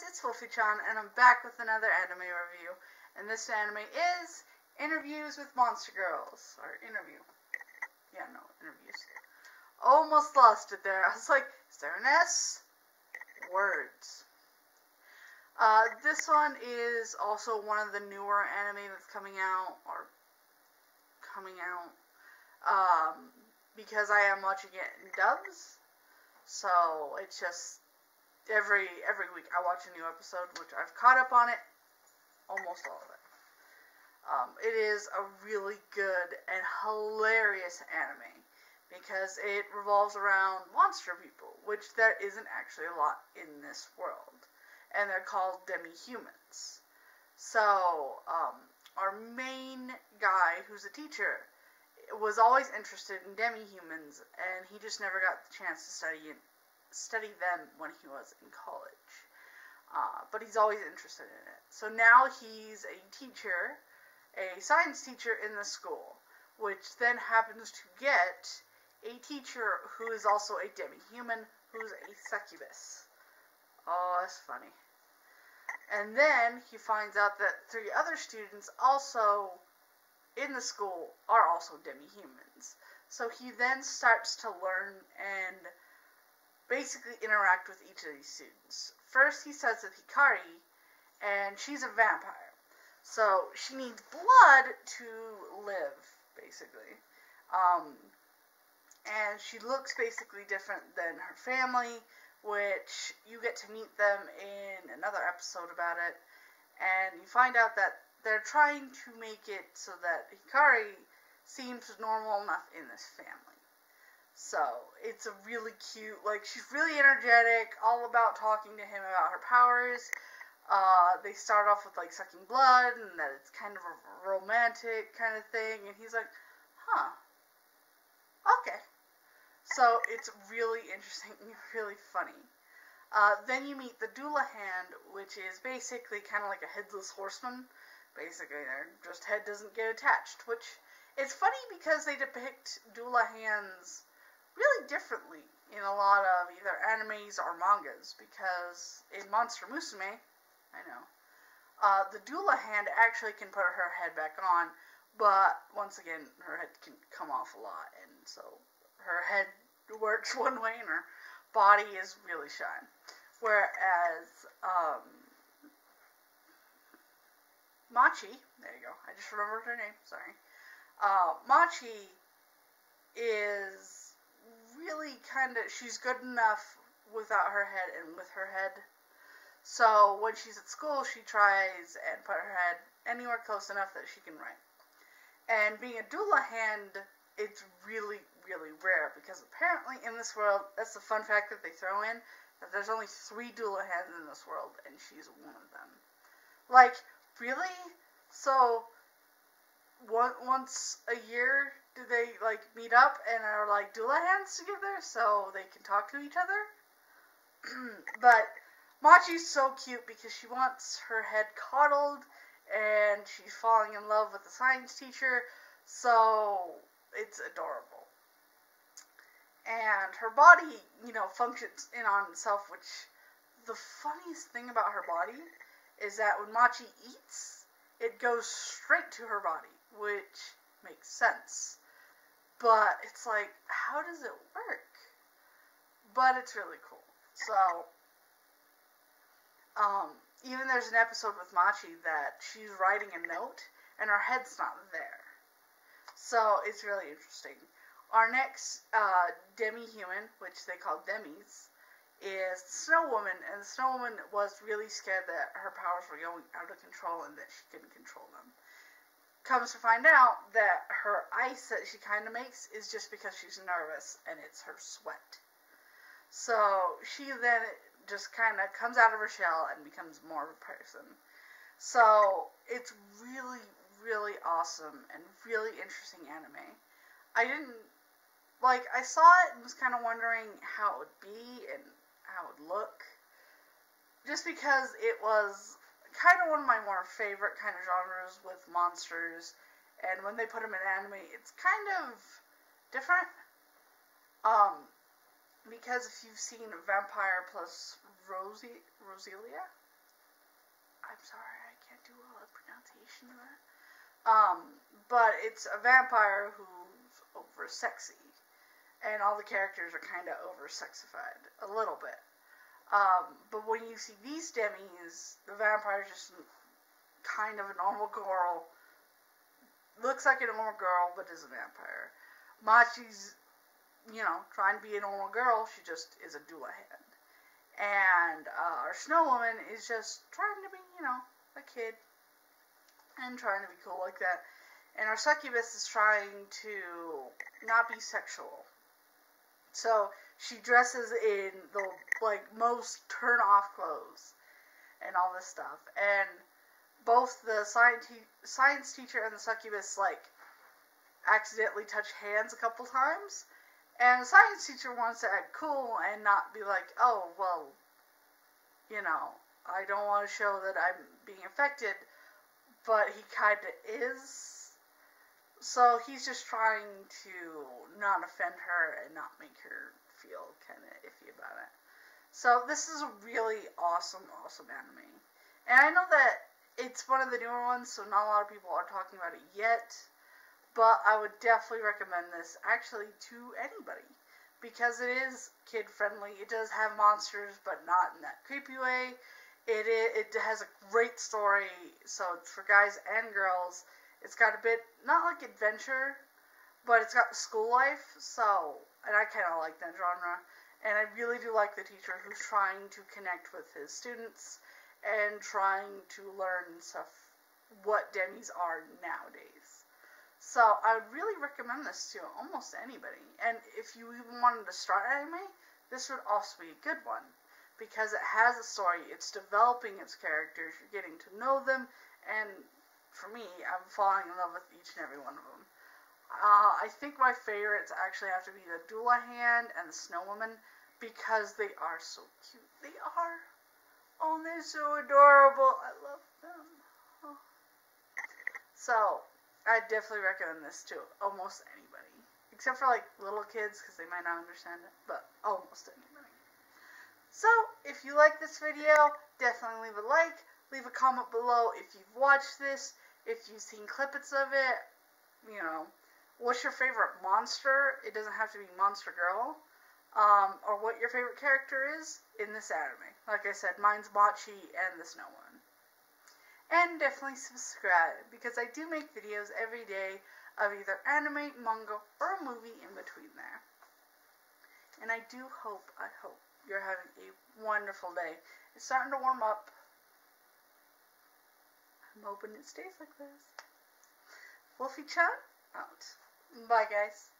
guys, it's Wolfy-Chan, and I'm back with another anime review. And this anime is Interviews with Monster Girls. Or interview. Yeah, no, interviews. Almost lost it there. I was like, is there an S? Words. This one is also one of the newer anime that's coming out, because I am watching it in dubs. So, it's just, every week I watch a new episode, which I've caught up on it, almost all of it. It is a really good and hilarious anime, because it revolves around monster people, which there isn't actually a lot in this world, and they're called demi-humans. So, our main guy, who's a teacher, was always interested in demi-humans, and he just never got the chance to study them when he was in college. But he's always interested in it. So now he's a teacher, a science teacher in the school, which then happens to get a teacher who is also a demi-human, who's a succubus. Oh, that's funny. And then he finds out that 3 other students also in the school are also demi-humans. So he then starts to learn and basically interact with each of these students. First he starts with Hikari, and she's a vampire. So she needs blood to live, basically. And she looks basically different than her family, which you get to meet them in another episode about it. And you find out that they're trying to make it so that Hikari seems normal enough in this family. So, it's a really cute, like, she's really energetic, all about talking to him about her powers. They start off with, like, sucking blood, and that it's kind of a romantic kind of thing, and he's like, huh, okay. So, it's really interesting and really funny. Then you meet the Doulahan, which is basically kind of like a headless horseman. Basically, their just head doesn't get attached, which it's funny because they depict Doulahans really differently in a lot of either animes or mangas, because in Monster Musume, I know, the Doulahan actually can put her head back on, but once again, her head can come off a lot, and so her head works one way and her body is really shy. Whereas, Machi, there you go, I just remembered her name, sorry. Machi is really she's good enough without her head and with her head. So when she's at school, she tries and put her head anywhere close enough that she can write. And being a Doulahan, it's really, really rare, because apparently in this world, that's the fun fact that they throw in, that there's only 3 Doulahans in this world, and she's one of them. Like, really? So, once a year, do they, like, meet up and are, like, Doulahans together so they can talk to each other? But Machi's so cute because she wants her head coddled, and she's falling in love with the science teacher, so it's adorable. And her body, functions in on itself, which the funniest thing about her body is that when Machi eats, it goes straight to her body, which makes sense. But it's like, how does it work? But it's really cool. So, even there's an episode with Machi that she's writing a note, and her head's not there. So, it's really interesting. Our next demi-human, which they call demis, is the Snow Woman, and the Snow Woman was really scared that her powers were going out of control and that she couldn't control them. Comes to find out that her ice that she kind of makes is just because she's nervous, and it's her sweat. So she then just kind of comes out of her shell and becomes more of a person. So it's really, really awesome and really interesting anime. I saw it and was kind of wondering how it would be and how it would look, just because it was kind of one of my more favorite kind of genres with monsters, and when they put them in anime, it's kind of different, because if you've seen Vampire plus Roselia, I'm sorry, I can't do well at pronunciation of that. But it's a vampire who's over sexy, and all the characters are kind of over sexified a little bit. But when you see these demis, the vampire's just kind of a normal girl, looks like a normal girl, but is a vampire. Machi's, trying to be a normal girl, she just is a doula-hand. And our snow woman is just trying to be, a kid, and trying to be cool like that. And our succubus is trying to not be sexual. So she dresses in the most turn-off clothes and all this stuff. And both the science teacher and the succubus accidentally touch hands a couple times. And the science teacher wants to act cool and not be like, oh, well, I don't want to show that I'm being affected, but he kind of is. So he's just trying to not offend her and not make her feel kind of iffy about it. So this is a really awesome, awesome anime. And I know that it's one of the newer ones, so not a lot of people are talking about it yet. But I would definitely recommend this, actually, to anybody. Because it is kid-friendly. It does have monsters, but not in that creepy way. It has a great story, so it's for guys and girls. It's got a bit, not like adventure, but it's got school life, and I kind of like that genre. And I really do like the teacher who's trying to connect with his students and trying to learn stuff, what demis are nowadays. So I would really recommend this to almost anybody. And if you even wanted to start anime, this would also be a good one. Because it has a story, it's developing its characters, you're getting to know them, and for me, I'm falling in love with each and every one of them. I think my favorites actually have to be the doula hand and the snow woman, because they are so cute. They are. Oh, they're so adorable. I love them. Oh. So, I definitely recommend this to almost anybody. Except for little kids, because they might not understand it, but almost anybody. So, if you like this video, definitely leave a like. Leave a comment below if you've watched this, if you've seen clippets of it, what's your favorite monster? It doesn't have to be Monster Girl. Or what your favorite character is in this anime. Like I said, mine's Machi and the Snow One. And definitely subscribe, because I do make videos every day of either anime, manga, or a movie in between there. And I hope you're having a wonderful day. It's starting to warm up. I'm hoping it stays like this. Wolfy-Chan out. Bye, guys.